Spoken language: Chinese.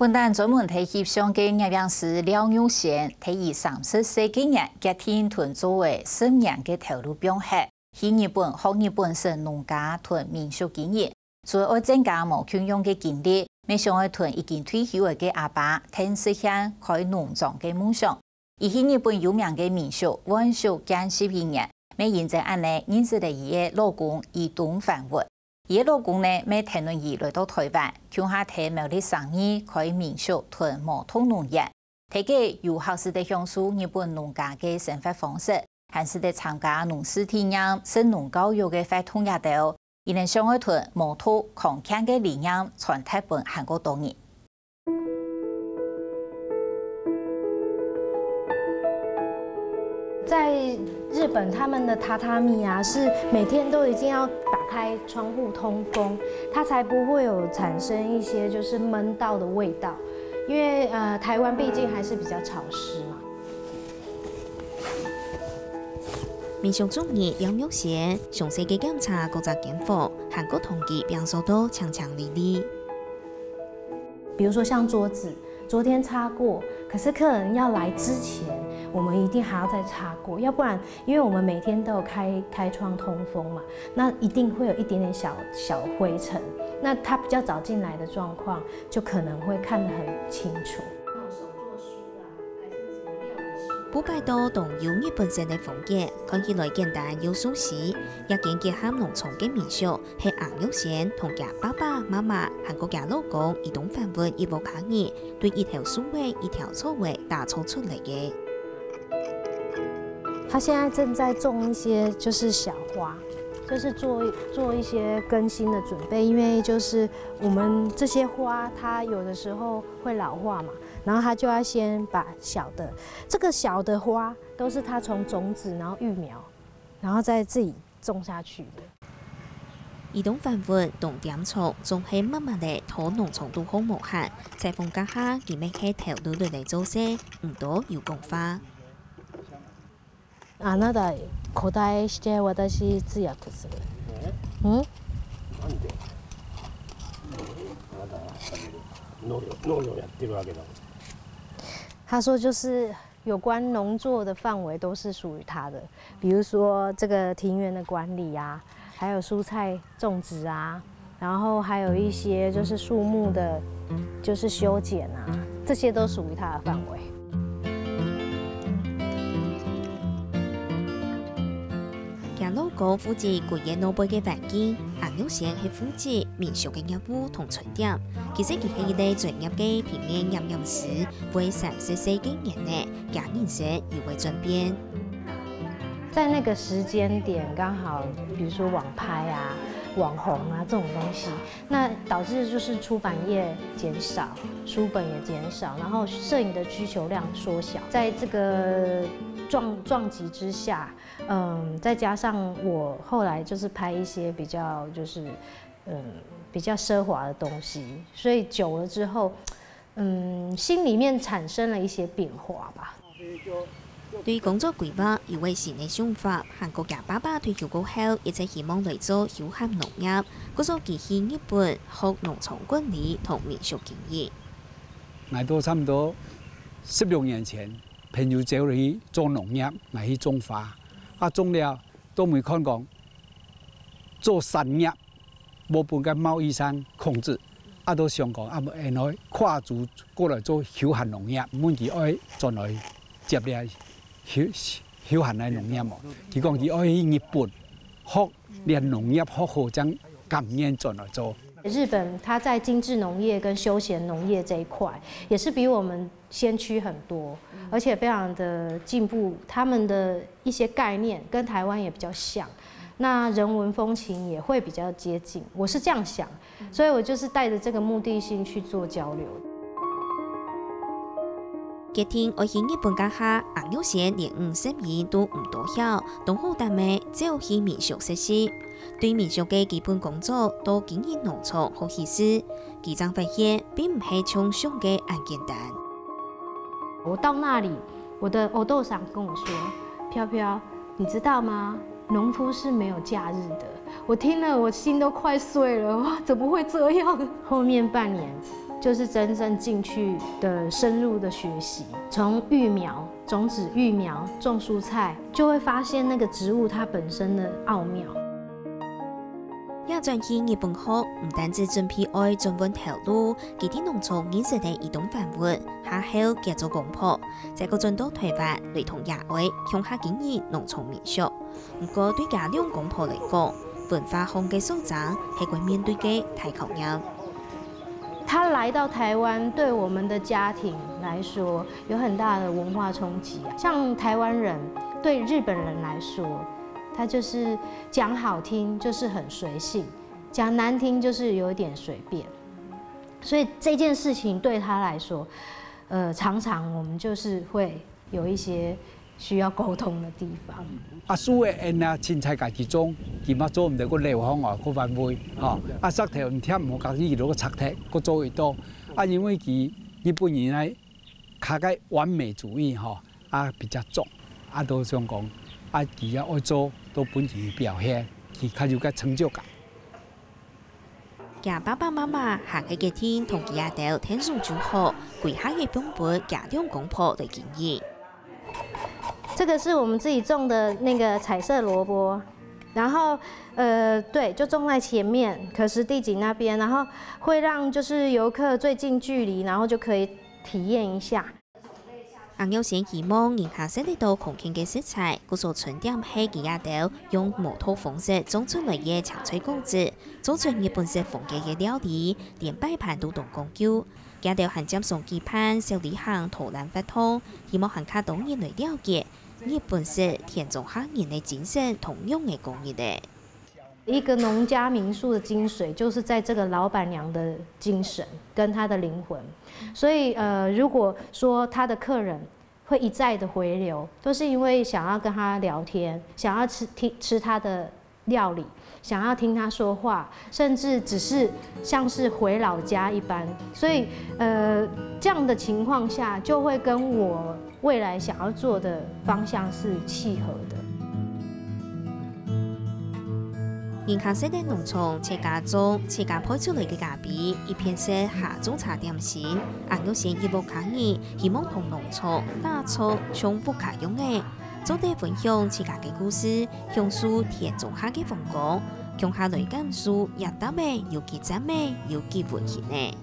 本单专门提翕相嘅摄影师廖友贤，提以30岁嘅人决定屯作为10年嘅投入表现，去日本学日本式农家屯民俗经验，除了增加无穷用嘅经历，未想爱屯已经退休嘅阿爸，听实现开农庄嘅梦想。而去日本有名嘅民俗万寿江西平人，未认真安尼认识了伊嘅老公伊东繁活。 伊老公呢，每听轮椅来到台湾，乡下睇苗栗生意，开民宿屯毛通农业，睇嘅有好似的享受日本农家嘅生活方式，还是得参加农事体验、生农教育嘅活动也到，伊能上海屯毛土抗强嘅理念传达本韩国多年。 在日本，他们的榻榻米啊，是每天都一定要打开窗户通风，它才不会有产生一些就是闷到的味道。因为台湾毕竟还是比较潮湿嘛。民俗中意廖友贤，详细嘅检查各只检房，韩国统计表述都强强力力。比如说像桌子，昨天擦过，可是客人要来之前。 我们一定还要再擦过，要不然，因为我们每天都有开窗通风嘛，那一定会有一点点小灰尘。那他比较早进来的状况，就可能会看得很清楚。不拜到同有日本式嘅风格，看起来简单又舒适，也见结合农村嘅民俗，系硬友贤同家爸爸妈妈、韩国家老公移动范围一无卡耳，对一条树尾、一条草尾打造出嚟嘅。 他现在正在种一些就是小花，就是做一些更新的准备，因为就是我们这些花它有的时候会老化嘛，然后他就要先把这个小的花都是他从种子然后育苗，然后再自己种下去的。移动范围同点草，仲係慢慢地土農程度好無限，在風格下，佢咪係投入嚟做些，唔多要講花。 あなた答えして私通訳する。嗯？なんで？あなた農業やってるわけだ。他说就是有关农作的范围都是属于他的，比如说这个庭园的管理啊，还有蔬菜种植啊，然后还有一些就是树木的，就是修剪啊，这些都属于他的范围。 老公負責個嘢內部嘅環境，硬友賢係負責民俗嘅業務同傳點。其實佢係一個專業嘅平面營養師，為30歲嘅人呢，家人生也會轉變。在那個時間點，剛好，比如說網拍啊、網紅啊這種東西，那導致就是出版業減少，書本也減少，然後攝影的需求量縮小，在這個撞擊之下，再加上我後來就是拍一些比較就是比較奢華的東西，所以久了之後，心裡面產生了一些變化吧。 對工作規劃有為新嘅想法，韓國家爸爸退休過後，一直希望嚟做有限農業，嗰時佢去日本學農場管理同民俗經驗。我都差唔多16年前，朋友走去做農業，我去種花，種了都沒看講做產業，冇半個貿易商控制，都想講原來跨族過來做有限農業，滿佢愛進來接咧。 休閒嘅農業喎，佢講佢愛去日本學練農業，學好將感驗轉來做。日本它在精緻農業跟休閒農業這一塊，也是比我們先驅很多，而且非常的進步。他們的一些概念跟台灣也比較像，那人文風情也會比較接近。我是這樣想，所以我就是帶着這個目的性去做交流。 決定我去日本家下，硬友賢連50年都唔多曉，同好但咪只有去民俗實習。對民俗嘅基本工作都經營農場好意思，佢將發現並唔係像想嘅咁簡單。我到那裡，我的歐豆桑跟我說：“飄飄，你知道嗎？農夫是沒有假日的。”我聽了，我心都快碎了。哇，怎麼會這樣？後面半年。就是真正进去的深入的学习，从育苗、种子育苗、种蔬菜，就会发现那个植物它本身的奥妙。也转去日本学，唔单止准备爱转vận头路，佢啲农村认识的移动繁活，下后结做公婆，再个转到台湾，雷同野外乡下经营农村民俗。不过对家两公婆来讲，文化风嘅所长系佢面对嘅大考验。他来到台湾，对我们的家庭来说有很大的文化冲击。像台湾人对日本人来说，他就是讲好听就是很随性，讲难听就是有一点随便。所以这件事情对他来说，常常我们就是会有一些需要沟通的地方。苏的因啊，凊彩家己种，伊嘛做唔得个流行外个范围，吼。石头唔忝，唔家己落个插体，个做越多。因为日本人咧，较个完美主义吼，比较重，都想讲，伊爱做都本钱表现，伊较有个成就感。家爸爸妈妈下个嘅天同佢阿豆天数就好，跪下嘅标本家两公婆嚟建议。这个是我们自己种的那个彩色萝卜，然后对，就种在前面可实地景那边，然后会让就是游客最近距离，然后就可以体验一下。红友贤希望迎合设计到空间嘅色彩，嗰所纯点黑嘅阿豆用木头方式种出嚟嘅青翠果子，做出日本式风格嘅料理，连摆盘都同讲究。阿豆还将送基盘、小礼行、土兰发通，希望行卡当然来了解日本式田中客人的精神同样嘅工艺的。一个农家民宿的精髓，就是在这个老板娘的精神跟她的灵魂。所以如果说她的客人会一再的回流，都是因为想要跟她聊天，想要吃她的料理，想要听她说话，甚至只是像是回老家一般。所以这样的情况下，就会跟我未来想要做的方向是契合的。迎合式的农村，自家种、自家配出来嘅咖啡，一片是下种茶点心。红友贤一步卡意，希望同农村打造重复卡用嘅，做地分享自家嘅故事，享受田中客嘅风光，乡下来感受也得美，又几赞美，又几温馨呢。